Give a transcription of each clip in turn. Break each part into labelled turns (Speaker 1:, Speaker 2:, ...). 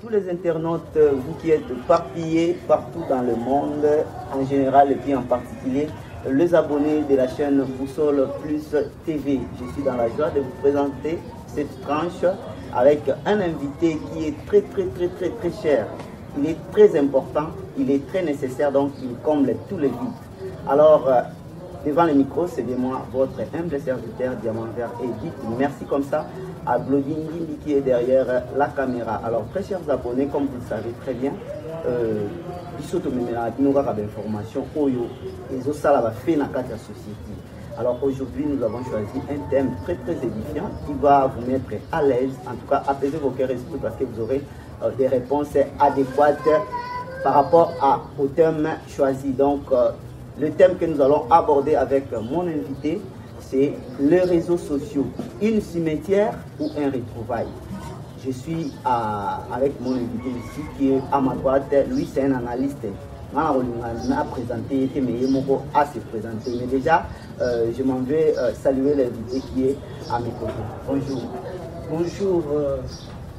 Speaker 1: tous les internautes, vous qui êtes éparpillés partout dans le monde, en général et puis en particulier, les abonnés de la chaîne Boussole Plus TV. Je suis dans la joie de vous présenter cette tranche avec un invité qui est très cher. Il est très important, il est très nécessaire, donc il comble tous les vides. Alors, devant le micro, c'est bien moi, votre humble serviteur Diamant Vert, et dites merci comme ça à Glodingindi qui est derrière la caméra. Alors, très chers abonnés, comme vous le savez très bien, alors aujourd'hui, nous avons choisi un thème très édifiant qui va vous mettre à l'aise, en tout cas apaiser vos cœurs et esprits, parce que vous aurez des réponses adéquates par rapport au thème choisi. Donc, le thème que nous allons aborder avec mon invité, c'est les réseaux sociaux, une cimetière ou un retrouvaille. Je suis avec mon invité ici qui est à ma droite. Lui, c'est un analyste. À présenter, à se présenter. Mais déjà, je m'en vais saluer l'invité qui est à mes côtés. Bonjour.
Speaker 2: Bonjour,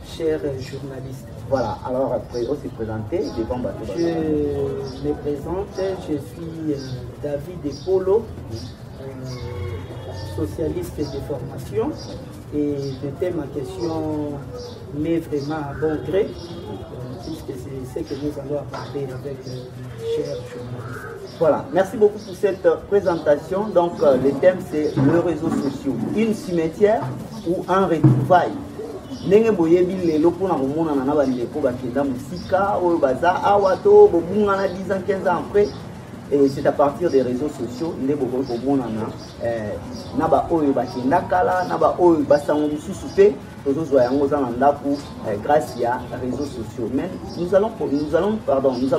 Speaker 2: chers journalistes.
Speaker 1: Voilà, alors après, on s'est présenté devant Bateau.
Speaker 2: Je me présente, je suis David Epolo, socialiste de formation, et le thème en question m'est vraiment à bon gré, puisque c'est ce que nous allons aborder avec chers journalistes.
Speaker 1: Voilà, merci beaucoup pour cette présentation. Donc, le thème c'est le réseau social, une cimetière ou un retrouvaille. Ndenge boyebi lelo pona komona na bandeko bakenda musika oyo baza awato bobungana 10 ans 15 ans après, et c'est à partir des réseaux sociaux nde bokoki komonana na ba oyo bakenda kala na ba oyo basango mususu pe tozozwa yango za na ndaku grâce à réseaux sociaux. Mais nous allons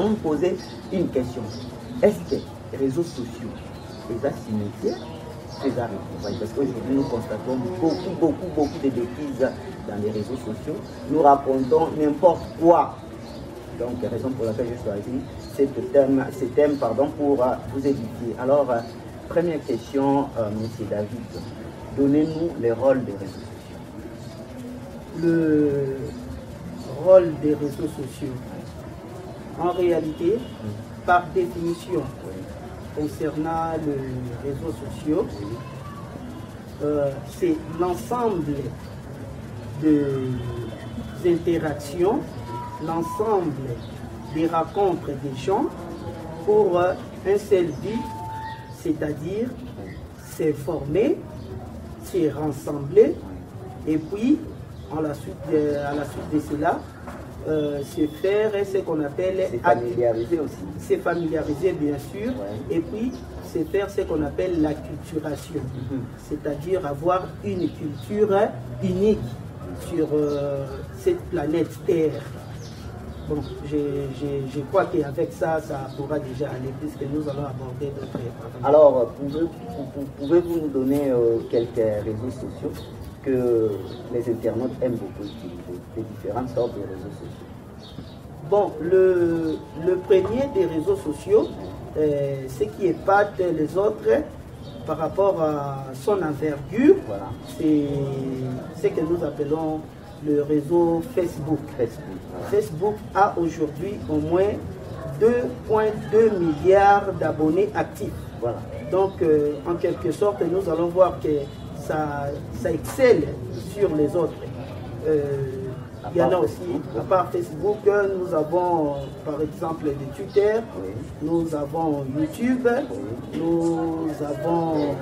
Speaker 1: nous poser une question. Est-ce que les réseaux sociaux les cimetières? Parce qu'aujourd'hui nous constatons beaucoup de bêtises dans les réseaux sociaux. Nous racontons n'importe quoi. Donc, raison pour laquelle j'ai choisi ce thème pour vous éduquer. Alors, première question, monsieur David, donnez-nous les rôles des réseaux sociaux.
Speaker 2: Le rôle des réseaux sociaux, en réalité, par définition, concernant les réseaux sociaux, c'est l'ensemble des interactions, l'ensemble des rencontres des gens pour un seul but, c'est-à-dire s'informer, se rassembler, et puis à la suite de cela, se faire ce qu'on appelle...
Speaker 1: C'est familiariser aussi.
Speaker 2: C'est familiariser bien sûr, et puis se faire ce qu'on appelle l'acculturation, c'est-à-dire avoir une culture unique sur cette planète Terre. Bon, je crois qu'avec ça, ça pourra déjà aller, puisque nous allons aborder d'autres...
Speaker 1: Alors, pouvez-vous nous donner quelques réseaux sociaux que les internautes aiment beaucoup utiliser, les différentes sortes de réseaux sociaux?
Speaker 2: Bon, le premier des réseaux sociaux, ce qui épate les autres par rapport à son envergure, voilà, c'est ce que nous appelons le réseau Facebook. Facebook a aujourd'hui au moins 2,2 milliards d'abonnés actifs. Voilà. Donc, en quelque sorte, nous allons voir que ça excelle sur les autres. Il y en a aussi, à part Facebook, nous avons par exemple des Twitter, nous avons YouTube, nous avons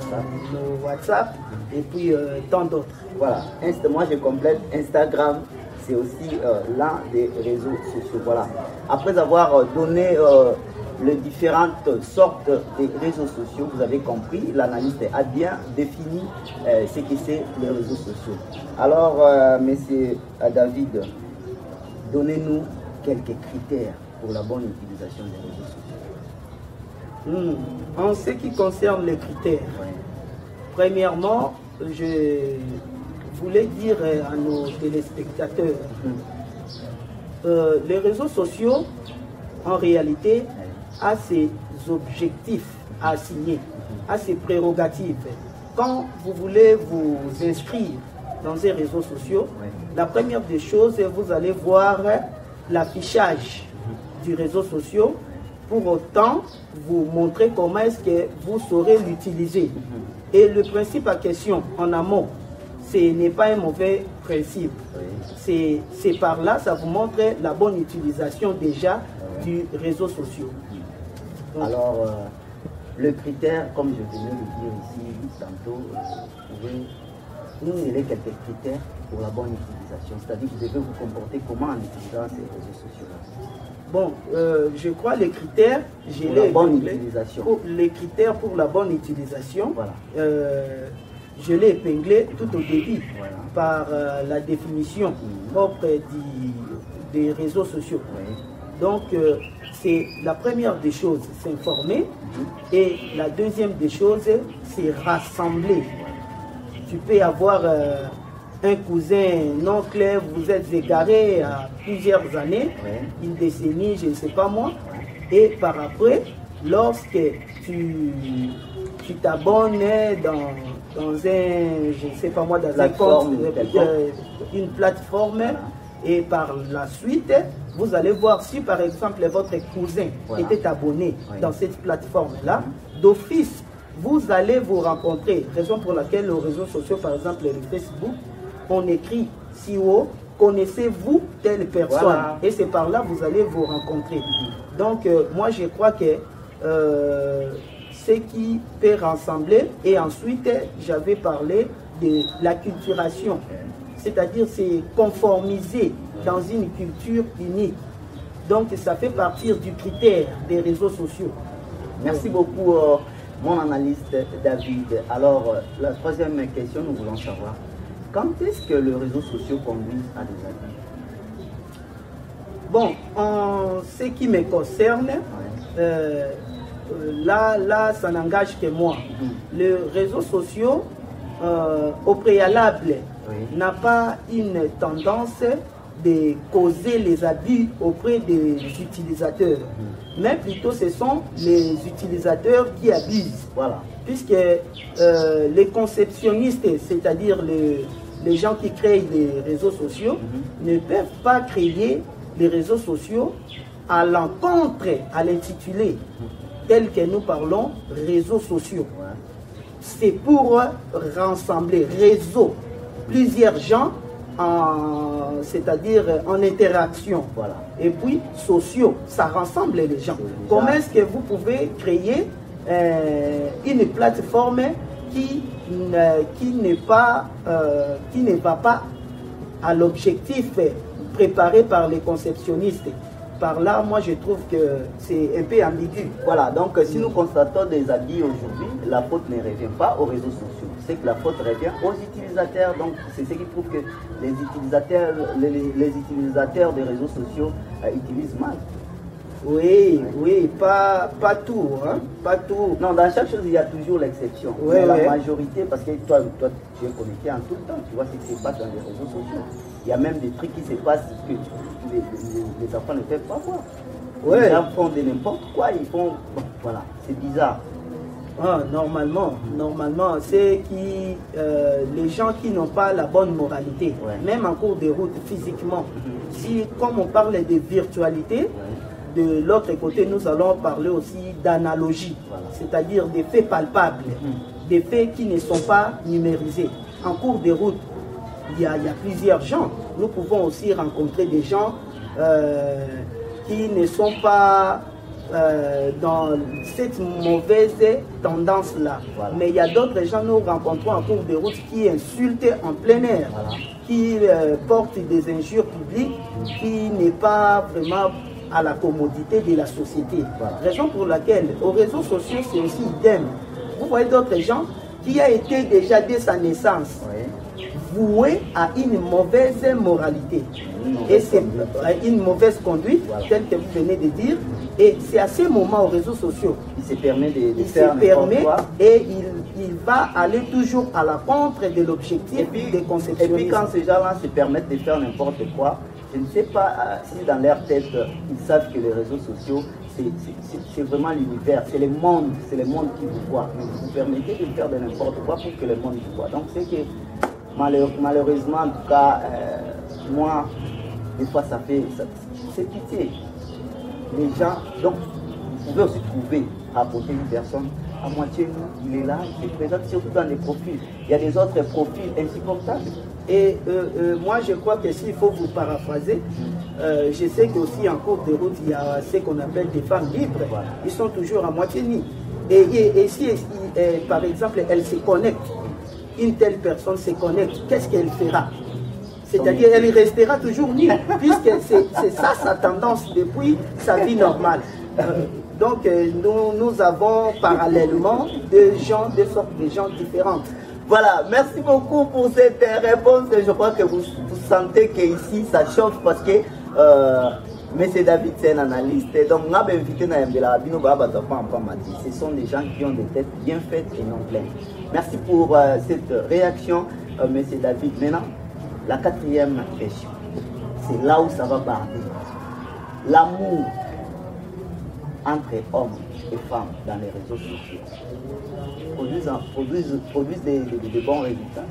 Speaker 2: nos WhatsApp et puis tant d'autres.
Speaker 1: Voilà, moi je complète Instagram, c'est aussi l'un des réseaux sociaux. Voilà. Après avoir donné les différentes sortes de réseaux sociaux, vous avez compris, l'analyste a bien défini ce que c'est les réseaux sociaux. Alors, monsieur David, donnez-nous quelques critères pour la bonne utilisation des réseaux sociaux.
Speaker 2: En ce qui concerne les critères, premièrement, je voulais dire à nos téléspectateurs, les réseaux sociaux, en réalité, a ses objectifs à assigner, a ses prérogatives. Quand vous voulez vous inscrire dans ces réseaux sociaux, la première des choses, vous allez voir l'affichage du réseau social, pour autant vous montrer comment est-ce que vous saurez l'utiliser. Et le principe à question en amont, ce n'est pas un mauvais principe. C'est par là, ça vous montre la bonne utilisation déjà du réseau social.
Speaker 1: Alors, le critère, comme je venais de dire ici tantôt, vous pouvez nous donner quelques critères pour la bonne utilisation. C'est-à-dire que vous devez vous comporter comment en utilisant ces réseaux sociaux-là.
Speaker 2: Bon, je crois les critères, j'ai
Speaker 1: pour la bonne utilisation.
Speaker 2: Les critères pour la bonne utilisation,
Speaker 1: voilà.
Speaker 2: Je l'ai épinglé tout au début par la définition propre des réseaux sociaux. Donc, c'est la première des choses, s'informer, et la deuxième des choses, c'est rassembler. Tu peux avoir un cousin, un oncle, vous êtes égaré à plusieurs années, une décennie, je ne sais pas moi, et par après, lorsque tu t'abonnes dans un, je ne sais pas moi, dans un compte, une plateforme, et par la suite, vous allez voir si par exemple votre cousin était abonné dans cette plateforme-là, d'office, vous allez vous rencontrer, raison pour laquelle les réseaux sociaux, par exemple le Facebook, on écrit si haut, connaissez-vous telle personne, et c'est par là que vous allez vous rencontrer. Donc moi je crois que ce qui peut rassembler, et ensuite j'avais parlé de l'acculturation, c'est-à-dire c'est conformiser dans une culture unique. Donc ça fait partir du critère des réseaux sociaux.
Speaker 1: Merci beaucoup mon analyste David. Alors la troisième question, nous voulons savoir, quand est-ce que les réseaux sociaux conduisent à des abus?
Speaker 2: Bon, en ce qui me concerne, là, ça n'engage que moi. Les réseaux sociaux, au préalable, n'a pas une tendance de causer les abus auprès des utilisateurs. Mais plutôt, ce sont les utilisateurs qui abusent. Voilà. Puisque les conceptionnistes, c'est-à-dire les gens qui créent les réseaux sociaux, ne peuvent pas créer les réseaux sociaux à l'encontre, à l'intitulé, tel que nous parlons, réseaux sociaux. C'est pour rassembler réseau, plusieurs gens, c'est-à-dire en interaction. Voilà. Et puis, sociaux, ça rassemble les gens. Comment est-ce que vous pouvez créer une plateforme qui ne va pas à l'objectif préparé par les conceptionnistes? Par là, moi, je trouve que c'est un peu ambigu.
Speaker 1: Voilà, donc si nous constatons des abus aujourd'hui, la faute ne revient pas aux réseaux sociaux. C'est que la faute revient aux utilisateurs. Donc, c'est ce qui prouve que les utilisateurs des réseaux sociaux utilisent mal.
Speaker 2: Oui, oui, pas tout, hein, pas tout.
Speaker 1: Non, dans chaque chose, il y a toujours l'exception.
Speaker 2: Ouais,
Speaker 1: la majorité, parce que toi, tu es connecté en tout le temps, tu vois ce qui se passe dans les réseaux sociaux. Il y a même des trucs qui se passent que les enfants ne peuvent pas voir. Les gens font de n'importe quoi, ils font... Bon, voilà, c'est bizarre.
Speaker 2: Ah, normalement, c'est les gens qui n'ont pas la bonne moralité, même en cours de route physiquement. Si, comme on parle de virtualité, de l'autre côté, nous allons parler aussi d'analogie, c'est-à-dire des faits palpables, des faits qui ne sont pas numérisés. En cours de route, il y a plusieurs gens. Nous pouvons aussi rencontrer des gens qui ne sont pas dans cette mauvaise tendance-là. Mais il y a d'autres gens, nous rencontrons en cours de route, qui insultent en plein air, qui portent des injures publiques, qui n'est pas vraiment à la commodité de la société. Raison pour laquelle, aux réseaux sociaux, c'est aussi idem. Vous voyez d'autres gens qui a été déjà dès sa naissance voué à une mauvaise moralité. Et c'est une mauvaise conduite, telle que vous venez de dire. Et c'est à ces moments aux réseaux sociaux,
Speaker 1: il se permet de faire
Speaker 2: n'importe quoi. Et il va aller toujours à la contre de l'objectif des conceptions.
Speaker 1: Et puis quand ces gens-là se permettent de faire n'importe quoi, je ne sais pas si dans leur tête, ils savent que les réseaux sociaux, c'est vraiment l'univers, c'est le monde qui vous voit. Mais vous permettez de faire de n'importe quoi pour que le monde vous voit. Donc c'est que malheureusement, en tout cas, moi, des fois c'est pitié. Les gens, donc, vous pouvez aussi trouver à côté d'une personne, à moitié nu, il est là, il se présente surtout dans les profils. Il y a des autres profils insupportables.
Speaker 2: Et moi, je crois que s'il faut vous paraphraser, je sais qu'aussi en cours de route, il y a ce qu'on appelle des femmes libres.
Speaker 1: Voilà.
Speaker 2: Ils sont toujours à moitié nus. Et si, par exemple, elle se connecte, une telle personne se connecte, qu'est-ce qu'elle fera? C'est-à-dire qu'elle restera toujours nue, puisque c'est ça sa tendance depuis sa vie normale. Donc, nous avons parallèlement deux sortes de gens différentes.
Speaker 1: Voilà, merci beaucoup pour cette réponse. Je crois que vous sentez qu'ici ça chauffe parce que M. David c'est un analyste. Donc, on a invité ce sont des gens qui ont des têtes bien faites et non pleines. Merci pour cette réaction, M. David. Maintenant, la quatrième question, c'est là où ça va barder. L'amour entre hommes et femmes dans les réseaux sociaux produisent des bons résultats.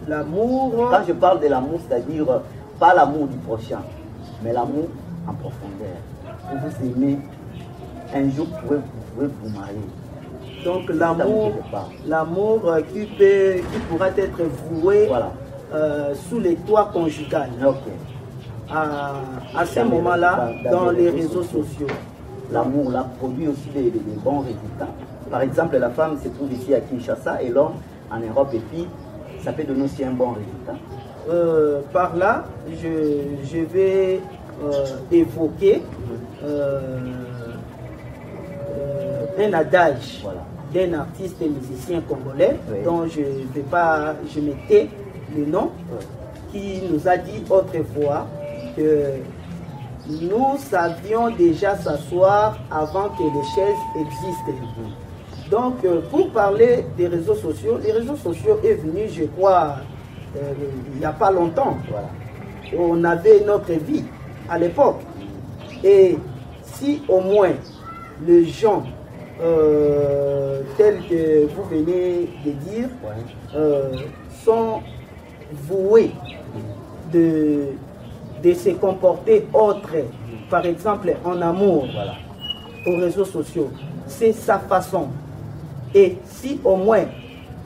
Speaker 2: L'amour...
Speaker 1: Quand je parle de l'amour, c'est-à-dire pas l'amour du prochain, mais l'amour en profondeur. Vous vous aimez, un jour vous pouvez vous marier.
Speaker 2: Donc l'amour qui pourra être voué, voilà, sous les toits conjugaux.
Speaker 1: Okay.
Speaker 2: À ce moment-là, dans les réseaux sociaux.
Speaker 1: L'amour là produit aussi des bons résultats. Par exemple, la femme se trouve ici à Kinshasa et l'homme en Europe, et puis ça peut donner aussi un bon résultat.
Speaker 2: Par là, je vais évoquer un adage, voilà, d'un artiste et musicien congolais, oui, dont je me tais le nom, oui, qui nous a dit autrefois que nous savions déjà s'asseoir avant que les chaises existent. Donc, pour parler des réseaux sociaux, les réseaux sociaux est venu, je crois, il n'y a pas longtemps. Voilà. On avait notre vie à l'époque. Et si au moins les gens tels que vous venez de dire, ouais, sont voués de se comporter autre, par exemple en amour, voilà, aux réseaux sociaux, c'est sa façon. Et si au moins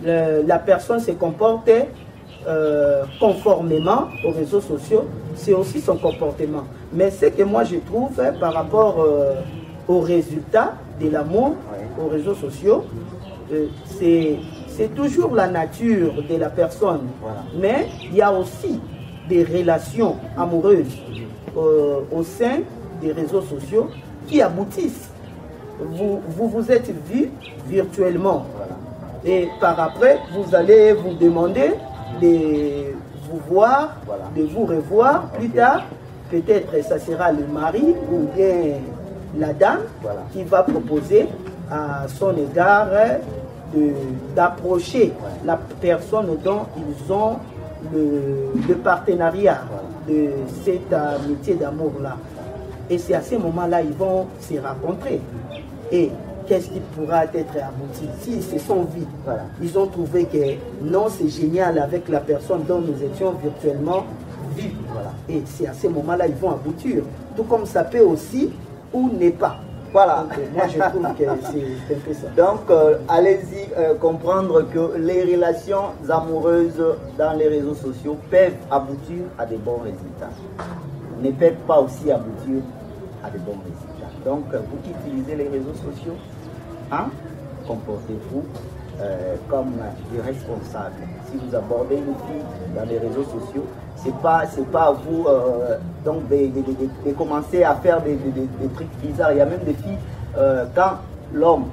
Speaker 2: la personne se comporte conformément aux réseaux sociaux, c'est aussi son comportement. Mais ce que moi je trouve par rapport aux résultats de l'amour, ouais, aux réseaux sociaux, c'est toujours la nature de la personne. Voilà. Mais il y a aussi des relations amoureuses au sein des réseaux sociaux qui aboutissent. Vous êtes vus virtuellement, voilà, et par après vous allez vous demander de vous voir, voilà, de vous revoir, okay, plus tard. Peut-être ça sera le mari ou bien la dame, voilà, qui va proposer à son égard d'approcher, ouais, la personne dont ils ont le partenariat, voilà, de cette amitié d'amour-là. Et c'est à ce moment-là ils vont se rencontrer. Et qu'est-ce qui pourra être abouti? S'ils se sont vus, voilà, ils ont trouvé que non, c'est génial avec la personne dont nous étions virtuellement vus. Voilà. Et c'est à ce moment-là ils vont aboutir. Tout comme ça peut aussi ou n'est pas. Voilà. Donc, moi je trouve que c'est un peu ça.
Speaker 1: Donc allez-y comprendre que les relations amoureuses dans les réseaux sociaux peuvent aboutir à des bons résultats. Ne peuvent pas aussi aboutir à des bons résultats. Donc vous qui utilisez les réseaux sociaux, hein, comportez-vous comme des responsables. Si vous abordez une fille dans les réseaux sociaux, c'est pas à vous donc de commencer à faire des trucs bizarres. Il y a même des filles, quand l'homme,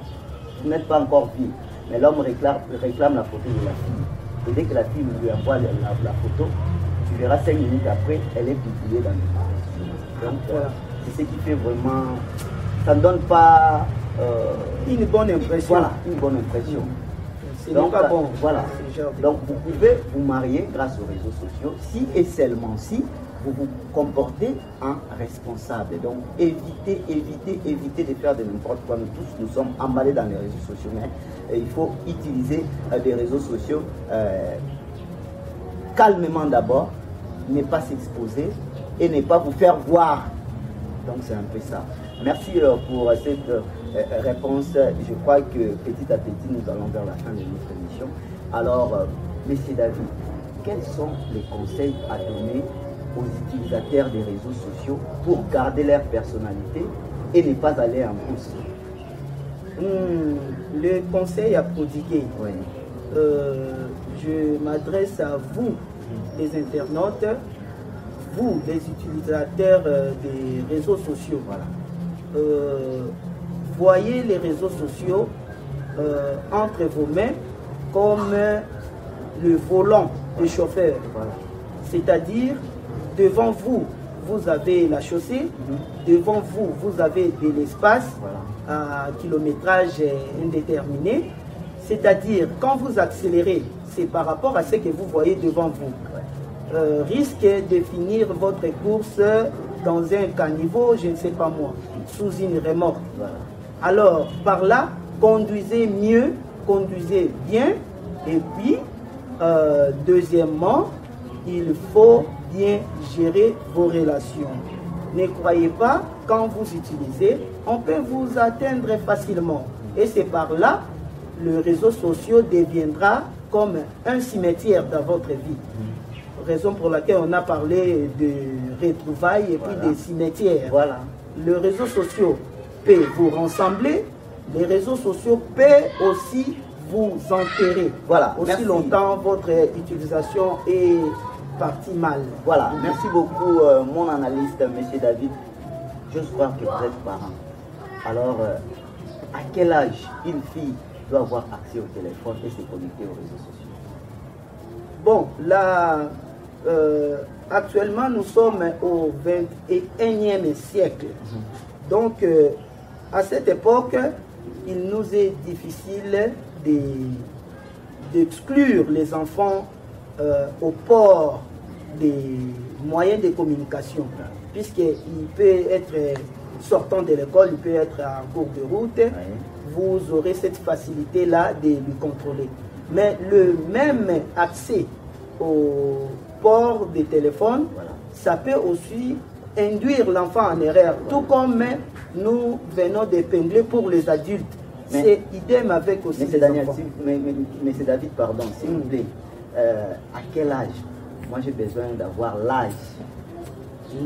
Speaker 1: vous n'êtes pas encore vie, mais l'homme réclame la photo de la fille. Et dès que la fille lui envoie la photo, tu verras 5 minutes après, elle est publiée dans les réseaux sociaux. Donc voilà, c'est ce qui fait vraiment, ça ne donne pas
Speaker 2: une bonne impression.
Speaker 1: Voilà, une bonne impression.
Speaker 2: Donc, pas bon.
Speaker 1: Voilà. Donc vous pouvez vous marier grâce aux réseaux sociaux si et seulement si vous vous comportez en responsable. Donc évitez de faire de n'importe quoi. Nous tous, nous sommes emballés dans les réseaux sociaux, mais il faut utiliser des réseaux sociaux calmement d'abord, ne pas s'exposer et ne pas vous faire voir. Donc c'est un peu ça. Merci pour cette réponse. Je crois que petit à petit, nous allons vers la fin de notre émission. Alors, Monsieur David, quels sont les conseils à donner aux utilisateurs des réseaux sociaux pour garder leur personnalité et ne pas aller en pouce?
Speaker 2: Le conseil à prodiguer,
Speaker 1: Oui.
Speaker 2: Je m'adresse à vous, les internautes, vous, les utilisateurs des réseaux sociaux.
Speaker 1: Voilà.
Speaker 2: Voyez les réseaux sociaux entre vos mains comme le volant du chauffeur.
Speaker 1: Voilà.
Speaker 2: C'est-à-dire, devant vous, vous avez la chaussée, devant vous, vous avez de l'espace à kilométrage indéterminé. C'est-à-dire, quand vous accélérez, c'est par rapport à ce que vous voyez devant vous. Risque de finir votre course dans un caniveau, je ne sais pas moi, sous une remorque.
Speaker 1: Voilà.
Speaker 2: Alors, par là, conduisez mieux, conduisez bien. Et puis, deuxièmement, il faut bien gérer vos relations. Ne croyez pas, quand vous utilisez, on peut vous atteindre facilement. Et c'est par là, le réseau social deviendra comme un cimetière dans votre vie. Raison pour laquelle on a parlé de retrouvailles et puis des cimetières.
Speaker 1: Voilà.
Speaker 2: Le réseau social peut vous rassembler, les réseaux sociaux peuvent aussi vous enterrer.
Speaker 1: Voilà.
Speaker 2: Aussi
Speaker 1: Merci.
Speaker 2: longtemps votre utilisation est partie mal.
Speaker 1: Voilà, merci beaucoup mon analyste, Monsieur David. Je crois que vous êtes parent. Alors, à quel âge une fille doit avoir accès au téléphone et se connecter aux réseaux sociaux?
Speaker 2: Bon, là, actuellement, nous sommes au 21e siècle. Donc, à cette époque, il nous est difficile d'exclure les enfants au port des moyens de communication, puisqu'il peut être sortant de l'école, il peut être en cours de route, vous aurez cette facilité-là de lui contrôler. Mais le même accès au port des téléphones, ça peut aussi induire l'enfant en erreur, tout comme nous venons d'épingler pour les adultes. C'est idem avec aussi les enfants.
Speaker 1: Monsieur David, pardon, s'il vous plaît, à quel âge? Moi, j'ai besoin d'avoir l'âge.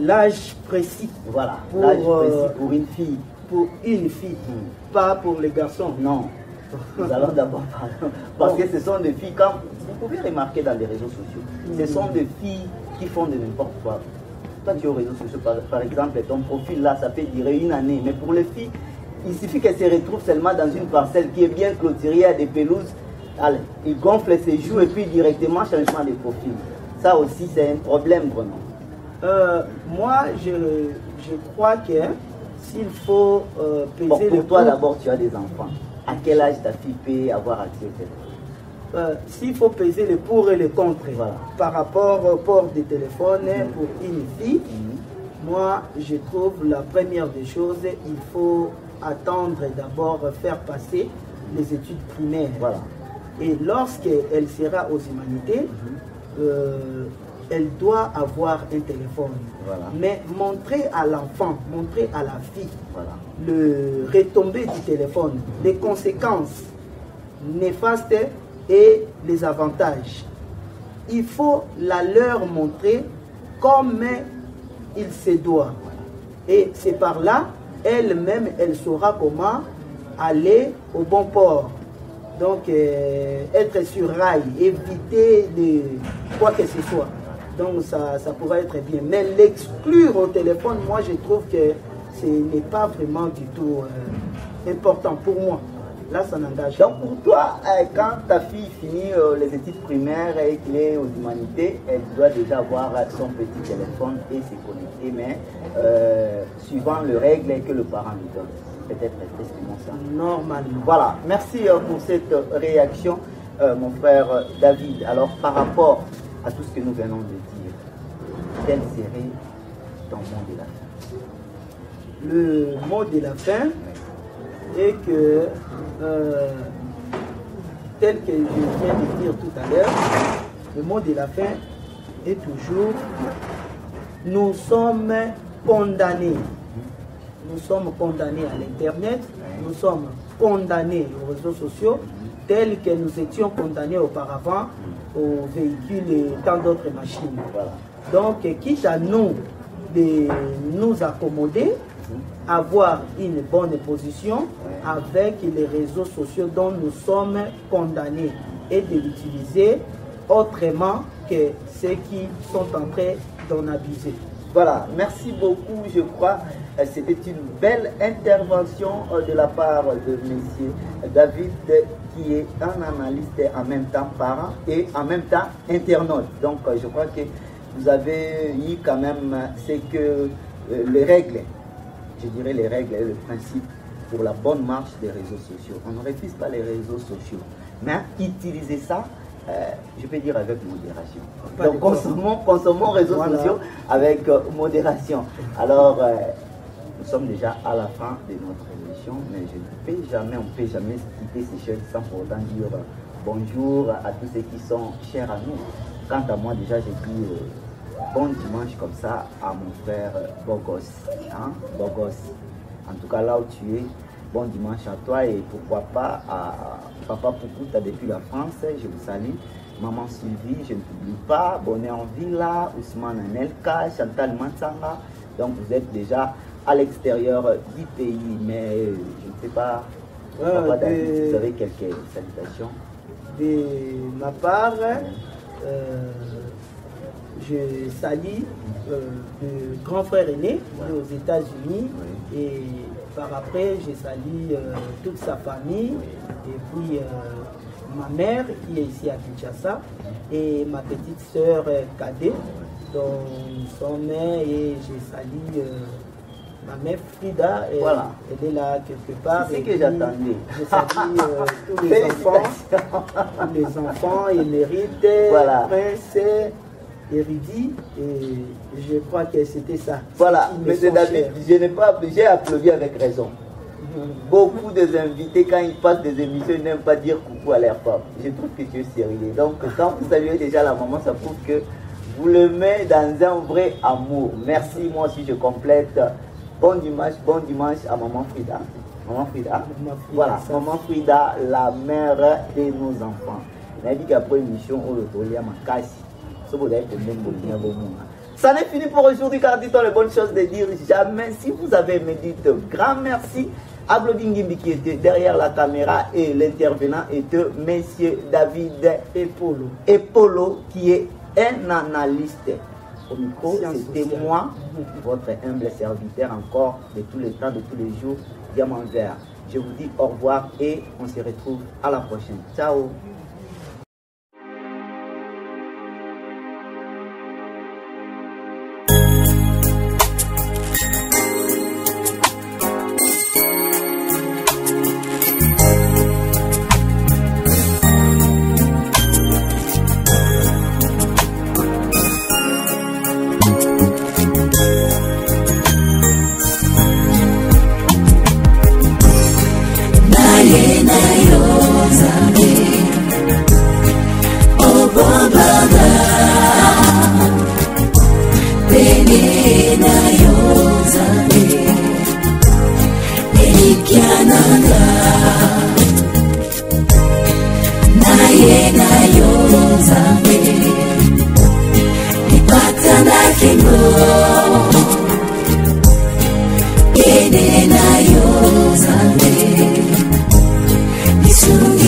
Speaker 2: L'âge précis.
Speaker 1: Voilà, l'âge précis pour une fille.
Speaker 2: Pour une fille, pas pour les garçons.
Speaker 1: Non. Nous allons d'abord parler. Parce que ce sont des filles, comme vous pouvez remarquer dans les réseaux sociaux, ce sont des filles qui font de n'importe quoi. Quand tu es aux réseaux sociaux, par exemple, ton profil là, ça peut durer une année. Mais pour les filles, il suffit qu'elles se retrouvent seulement dans une parcelle qui est bien clôturée à des pelouses. Allez, ils gonflent ses joues et puis directement changement de profil. Ça aussi, c'est un problème vraiment.
Speaker 2: Moi, je crois que s'il faut peser
Speaker 1: bon, pour
Speaker 2: le
Speaker 1: toi
Speaker 2: pour,
Speaker 1: d'abord, tu as des enfants. À quel âge ta fille peut avoir accès au téléphone?
Speaker 2: S'il faut peser le pour et le contre par rapport au port des téléphones pour une fille, moi, je trouve la première des choses, il faut attendre d'abord faire passer les études primaires.
Speaker 1: Voilà.
Speaker 2: Et lorsqu'elle sera aux humanités, elle doit avoir un téléphone.
Speaker 1: Voilà.
Speaker 2: Mais montrer à l'enfant, montrer à la fille
Speaker 1: Voilà.
Speaker 2: le retombé du téléphone, les conséquences néfastes et les avantages. Il faut la leur montrer comme il se doit. Et c'est par là, elle-même, elle saura comment aller au bon port. Donc, être sur rail, éviter de quoi que ce soit. Donc, ça pourrait être bien. Mais l'exclure au téléphone, moi, je trouve que ce n'est pas vraiment du tout important pour moi. Là, ça n'engage pas.
Speaker 1: Donc, pour toi, quand ta fille finit les études primaires et qu'elle est aux humanités, elle doit déjà avoir son petit téléphone et se connecter, mais suivant les règles que le parent lui donne. Peut-être expliquons ça.
Speaker 2: Normalement.
Speaker 1: Voilà, merci pour cette réaction, mon frère David. Alors, par rapport à tout ce que nous venons de dire, quel serait ton mot de la fin?
Speaker 2: Le mot de la fin est que, tel que je viens de dire tout à l'heure, le mot de la fin et toujours, nous sommes condamnés. Nous sommes condamnés à l'Internet, nous sommes condamnés aux réseaux sociaux, tels que nous étions condamnés auparavant aux véhicules et tant d'autres machines. Voilà. Donc, quitte à nous de nous accommoder, avoir une bonne position avec les réseaux sociaux dont nous sommes condamnés et de l'utiliser autrement que ceux qui sont en train d'en abuser.
Speaker 1: Voilà, merci beaucoup, je crois. C'était une belle intervention de la part de M. David, qui est un analyste en même temps parent et en même temps internaute. Donc, je crois que vous avez eu quand même c'est que les règles, je dirais les règles et le principe pour la bonne marche des réseaux sociaux. On ne refuse pas les réseaux sociaux, mais utiliser ça, je peux dire avec modération. Donc consommons réseaux sociaux avec modération. Alors, nous sommes déjà à la fin de notre émission, mais on ne peut jamais quitter ces chaînes sans pour autant dire bonjour à tous ceux qui sont chers à nous. Quant à moi, déjà, j'ai dit bon dimanche comme ça à mon frère Bogos. Hein? Bogos. En tout cas, là où tu es, bon dimanche à toi et pourquoi pas à Papa Poucouta depuis la France, je vous salue. Maman Sylvie, je ne t'oublie pas. Bonnet en Villa, Ousmane Anelka, Chantal Mansanga. Donc vous êtes déjà à l'extérieur du pays, mais je ne sais pas, Papa David, vous avez quelques salutations?
Speaker 2: De ma part, je salue le grand frère aîné aux États-Unis et par après je salue toute sa famille et puis ma mère qui est ici à Kinshasa et ma petite sœur Kadé dont nous sommes et je salue ma mère Frida,
Speaker 1: voilà.
Speaker 2: Elle est là quelque part.
Speaker 1: C'est ce que j'attendais.
Speaker 2: Je salue tous les enfants émérites,
Speaker 1: voilà.
Speaker 2: Prince, érudits, et je crois que c'était ça.
Speaker 1: Voilà, M. David, j'ai applaudi avec raison. Beaucoup des invités, quand ils passent des émissions, ils n'aiment pas dire coucou à leur femme. Je trouve que tu es sérieux. Donc, quand vous saluez déjà la maman, ça prouve que vous le mettez dans un vrai amour. Merci, moi aussi je complète. Bon dimanche à Maman Frida. Maman Frida. Voilà, Maman Frida, la mère de nos enfants. On a dit qu'après l'émission, on le voit à ma casse. Ça n'est fini pour aujourd'hui, car dit-on les bonnes choses de dire jamais. Si vous avez aimé, dites grand merci. Ablodingimbi qui était derrière la caméra et l'intervenant était Monsieur David Epolo qui est un analyste. Au micro, c'était moi, votre humble serviteur encore de tous les temps, de tous les jours, Diamant Vert. Je vous dis au revoir et on se retrouve à la prochaine. Ciao.
Speaker 3: Soon